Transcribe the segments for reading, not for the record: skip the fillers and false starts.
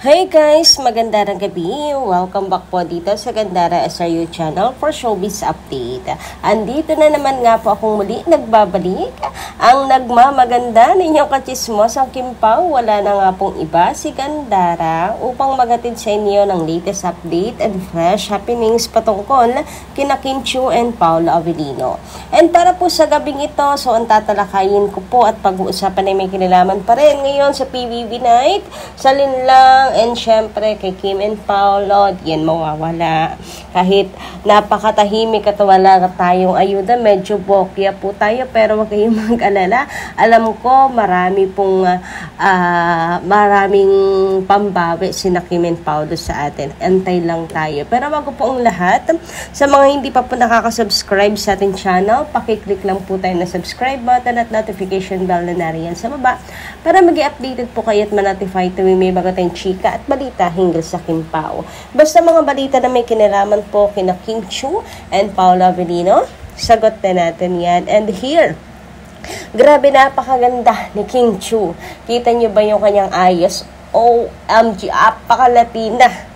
Hey guys! Magandang gabi! Welcome back po dito sa Gandara SRU channel for Showbiz Update. Andito na naman nga po akong muli nagbabalik. Ang nagmamaganda ninyong kachismos ang Kim Pao, wala na nga pong iba si Gandara upang magatid sa inyo ng latest update and fresh happenings patungkol kina Kim Chiu and Paolo Avellino. And para po sa gabing ito, so ang tatalakayin ko po at pag-uusapan ay may kinalaman pa rin ngayon sa PBB Night, sa Linlang, and syempre kay Kim and Paolo, yan mawawala. Kahit napakatahimik at wala tayong ayuda, medyo bokya po tayo, pero wag kayong mag-alala. Alam ko maraming pambawi sina Kim and Paolo sa atin. Antay lang tayo. Pero bago po ang lahat, sa mga hindi pa po nakaka-subscribe sa ating channel, pakiclick lang po tayo na subscribe button at notification bell na nariyan sa baba para mag-i-updated po kayo at ma-notify tuwing may bago tayong chika at balita hinggil sa Kim Pao. Basta mga balita na may kinalaman po kina Kim Chiu and Paolo Avellino, sagot na natin yan. And here, grabe, napakaganda ni Kim Chiu. Kita niyo ba yung kanyang ayos? OMG, apaka-Latina.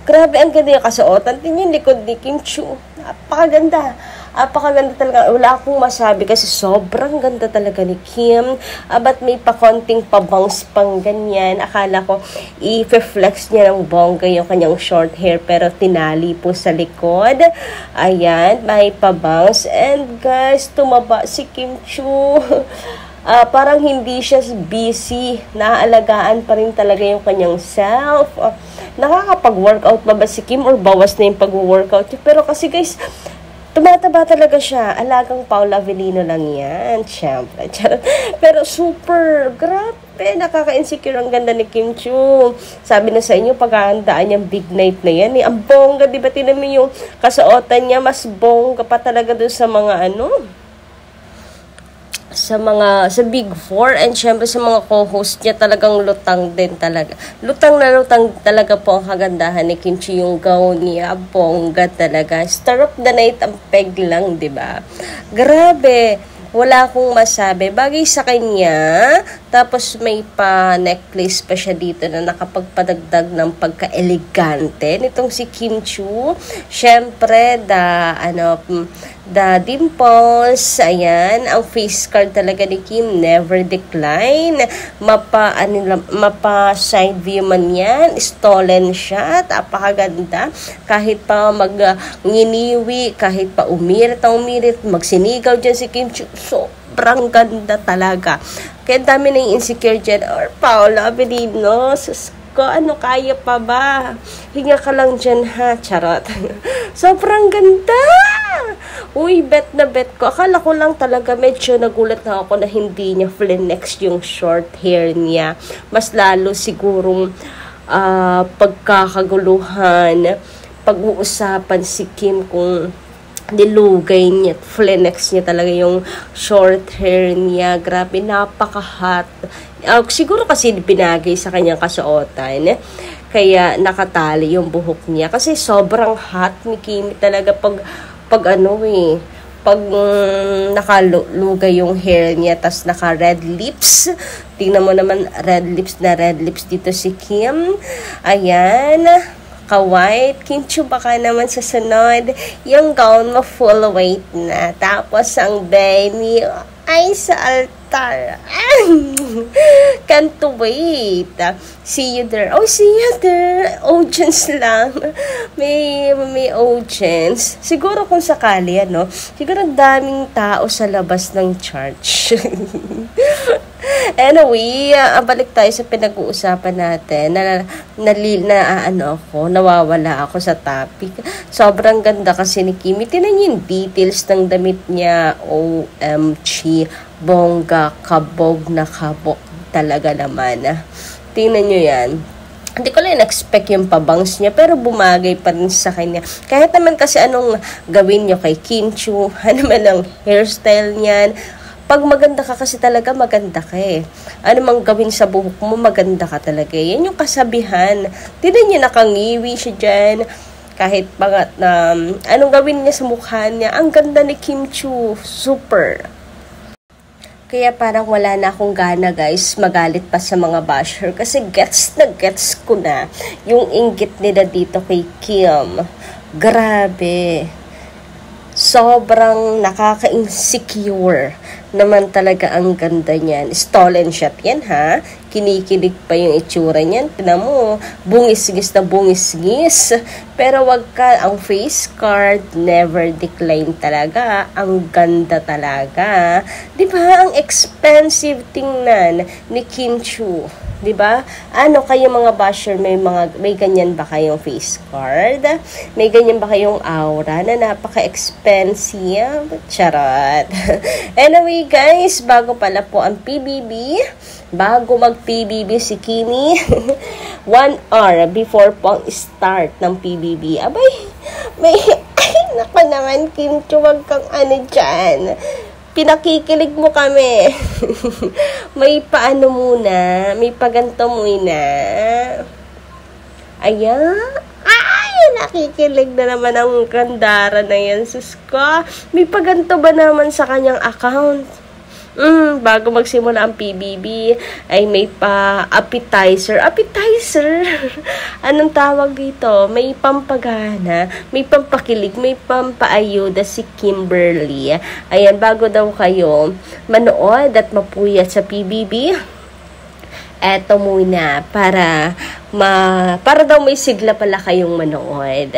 Grabe, ang ganda yung kasuotan. Tingnan yung likod ni Kim Chiu. Napakaganda. Apakaganda talaga. Wala akong masabi kasi sobrang ganda talaga ni Kim. Ba't may pakonting pabangs pang ganyan? Akala ko i-flex niya ng bongga yung kanyang short hair pero tinali po sa likod. Ayan, may pabangs. And guys, tumaba si Kim Chiu. Parang hindi siya busy. Naaalagaan pa rin talaga yung kanyang self. Nakakapag-workout ba si Kim or bawas na yung pag-workout? Pero kasi guys, tumataba talaga siya. Alagang Paolo Avellino lang yan. Siyempre. Pero super, grabe. Nakaka-insecure ang ganda ni Kim Chiu. Sabi na sa inyo, paghahandaan niyang big night na yan. Ang bongga, di ba? Tinan mo yung kasuotan niya, mas bongga pa talaga dun sa mga sa Big Four, and syempre sa mga co-host niya, talagang lutang din talaga. Lutang na lutang talaga po ang kagandahan ni Kim Chiu, yung gown niya, bongga talaga. Star of the night ang peg lang, di ba? Grabe. Wala akong masabi. Bagay sa kanya. Tapos may pa-necklace pa siya dito na nakapagpadagdag ng pagka-elegante nitong si Kim Chiu. Syempre, the dimples. Ayan. Ang face card talaga ni Kim, never decline. Mapa side view man yan. Stolen shot. Apakaganda. Kahit pa nginiwi, kahit pa umirit, magsinigaw dyan si Kim Chiu. Sobrang ganda talaga. Kaya dami na yung insecure dyan. Or Paolo Avellino, sus ko, kaya pa ba? Hinga ka lang dyan ha, charot. Sobrang ganda! Uy, bet na bet ko. Akala ko lang talaga, medyo nagulat na ako na hindi niya flex yung short hair niya. Mas lalo sigurong pagkakaguluhan, pag-uusapan si Kim kung nilugay niya, flex niya talaga yung short hair niya. Grabe, napaka-hot. Siguro kasi pinagay sa kanyang kasuotan, kaya nakatali yung buhok niya. Kasi sobrang hot ni Kim talaga pag nakalugay yung hair niya, tas naka-red lips. Tingnan mo naman, red lips dito si Kim. Ayan. Ka-white. Kim Chiu, baka naman sa sunod, yung gown mo full weight na. Tapos ang belly ay sa altar. Can't wait. See you there. Oh, see you there. Audience lang. May audience. Siguro kung sakali, siguro daming tao sa labas ng church. Anyway, balik tayo sa pinag-uusapan natin. Nawawala ako sa topic. Sobrang ganda kasi ni Kim. Tinan niyo yung details ng damit niya. OMG, bongga, kabog na kabog talaga naman. Tingnan niyo yan. Hindi ko lang expect yung pabangs niya, pero bumagay pa rin sa kanya. Kahit naman kasi anong gawin niyo kay Kim Chiu, ano man ang hairstyle niyan, pag maganda ka kasi talaga, maganda ka eh. Ano mang gawin sa buhok mo, maganda ka talaga. Yan yung kasabihan. Tignan niyo, nakangiwi siya dyan. Kahit anong gawin niya sa mukha niya, ang ganda ni Kim Chiu. Super. Kaya parang wala na akong gana guys, magalit pa sa mga basher. Kasi gets na gets ko na yung inggit nila dito kay Kim. Grabe. Sobrang nakaka-insecure naman talaga ang ganda niyan. Stolen shot yan ha. Kinikilig pa yung itsura niyan. Tignan mo, bungis-gis na bungis-gis. Pero wag ka, ang face card, never decline talaga. Ang ganda talaga. Diba? Ang expensive tingnan ni Kim Chiu. Diba? Ano kayo mga basher, may ganyan ba kayong face card? May ganyan ba kayong aura na napaka-expensive? Charot. Anyway guys, bago pala po ang PBB, bago mag-PBB si Kimi, 1 hour before po ang start ng PBB. Abay, ay nako naman Kim Chiu, wag kang ano dyan. Pinakikilig mo kami. May paano muna, may paganto muna. Ayan. Ay, nakikilig na naman ang gandara na yan. Sus ko, may paganto ba naman sa kanyang account? Bago magsimula ang PBB, ay may pa-appetizer. Appetizer? Anong tawag dito? May pampagana, may pampakilig, may pampaayuda si Kimberly. Ayan, bago daw kayo manood at mapuyat sa PBB, eto muna, para daw may sigla pala kayong manood.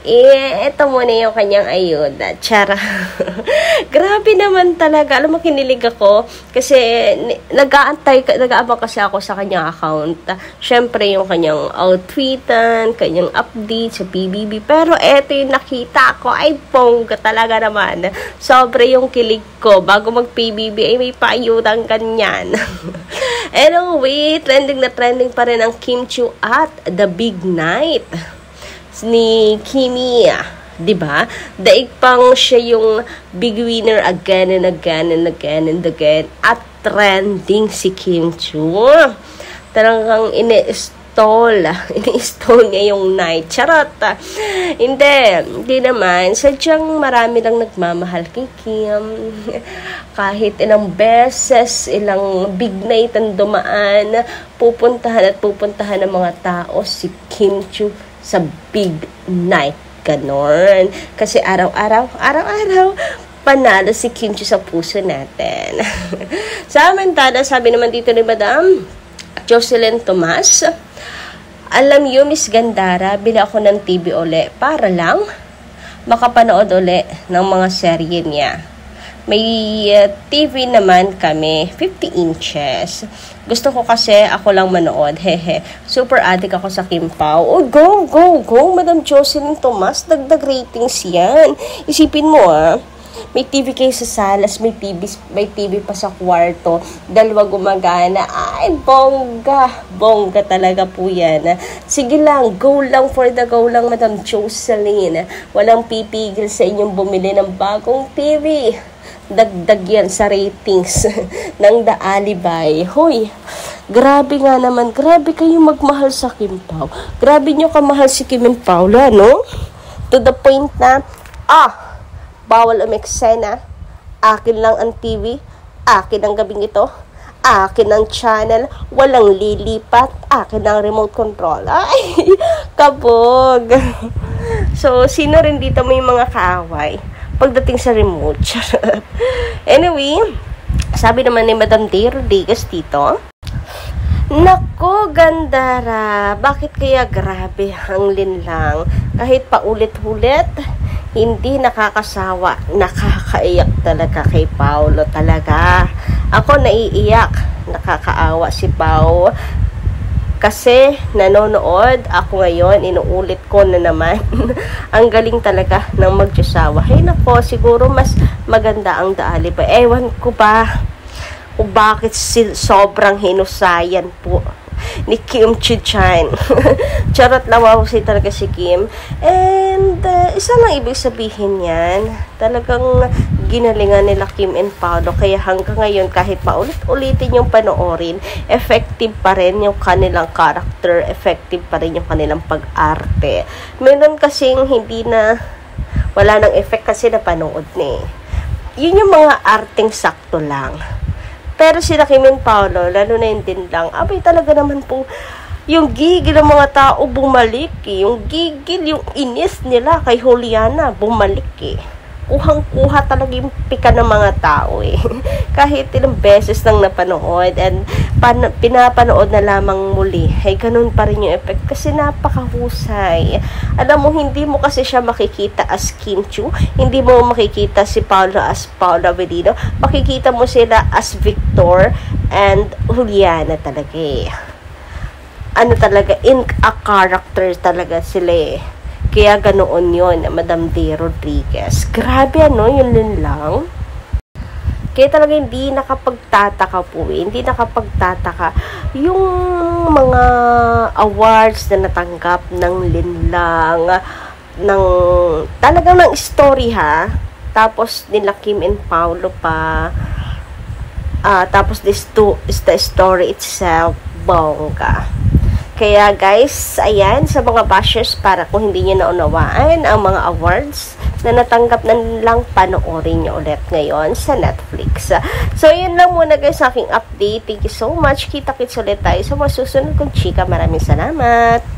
Ito muna yung kanyang ayuda. Chara. Grabe naman talaga. Alam mo, kinilig ako kasi nag-aabang kasi ako sa kanyang account. Syempre, yung kanyang outfitan, kanyang update sa PBB. Pero eto yung nakita ko, ay bongga talaga naman. Sobre yung kilig ko. Bago mag-PBB, ay may paayudang ganyan. Anyway, trending na trending pa rin ang Kim Chiu at The Big Night ni Kimi, diba? Daig pang siya yung big winner again and again and again and again. At trending si Kim Chiu. Talagang ini-stall niya yung night. Charot. Hindi naman. Sadyang marami lang nagmamahal kay Kim. Kahit ilang beses, ilang big night ang dumaan, pupuntahan ng mga tao si Kim Chiu sa big night, ganon. Kasi araw-araw, panalo si Kim Chiu sa puso natin. Samantala, sabi naman dito ni Madam Jocelyn Tomas, alam niyo, Miss Gandara, bili ako ng TV uli para lang makapanood uli ng mga serye niya. May TV naman kami, 50 inches. Gusto ko kasi ako lang manood. Hehe. Super addict ako sa Kim Pao. Oh, go, Madam Jocelyn Tomas. Dagdag ratings yan. Isipin mo may TV kayo sa salas, may TV pa sa kwarto, dalawa gumagana. Ay, bongga talaga po yan. Sige lang, go lang for the go lang, Madam Jocelyn. Walang pipigil sa inyong bumili ng bagong TV. Dagdag yan sa ratings ng The Alibay. Hoy, grabe nga naman. Grabe kayo magmahal sa Kim Pao. Grabe nyo kamahal si Kim Pao, no? To the point na, bawal umeksena. Akin lang ang TV. Akin ang gabing ito. Akin ang channel. Walang lilipat. Akin ang remote control. Ay, kabog. So, sino rin dito may mga kaaway pagdating sa remote? Anyway, sabi naman ni Madam D. Rodriguez dito, nako, Gandara, bakit kaya grabe ang linlang? Kahit paulit-ulit, hindi nakakasawa. Nakakaiyak talaga kay Paolo talaga. Ako naiiyak. Nakakaawa si Pao. Kasi nanonood ako ngayon, inuulit ko na naman. Ang galing talaga ng magsasawa. Hey nako, siguro mas maganda ang The Alibay. Ewan ko ba kung bakit sobrang hinusayan po ni Kim Chiu-chan. Charot lang, si talaga si Kim. And isa lang ibig sabihin yan, talagang ginalingan nila Kim and Paolo. Kaya hanggang ngayon, kahit paulit-ulitin yung panoorin, effective pa rin yung kanilang character, effective pa rin yung kanilang pag-arte. Meron kasing wala nang effect kasi napanood na eh. Yun yung mga arteng sakto lang. Pero sina Kim and Paolo, lalo na yun din lang, abay talaga naman po, yung gigil ng mga tao bumalik eh. Yung gigil, yung inis nila kay Juliana, bumalik eh. Kuhang-kuha talaga yung pika ng mga tao eh. Kahit ilang beses nang napanood and pinapanood na lamang muli, ay ganun pa rin yung effect kasi napakahusay. Alam mo, hindi mo kasi siya makikita as Kim Chiu, hindi mo makikita si Paolo as Paolo Avellino, makikita mo sila as Victor and Juliana talaga eh. Ano talaga, in a character talaga sila eh. Kaya ganoon yun, Madam D. Rodriguez. Grabe ano, yun lang. Kaya talaga hindi nakapagtataka po eh. Hindi nakapagtataka yung mga awards na natanggap ng linlang, ng talagang ng story ha. Tapos nila Kim and Paolo pa. Tapos the story itself, bongga. Kaya guys, ayan, sa mga bashers, para kung hindi nyo naunawaan ang mga awards na natanggap na nilang, panoorin nyo ulit ngayon sa Netflix. So, yun lang muna guys sa aking update. Thank you so much. Kita-kits ulit tayo sa mga susunod kong chika. Maraming salamat.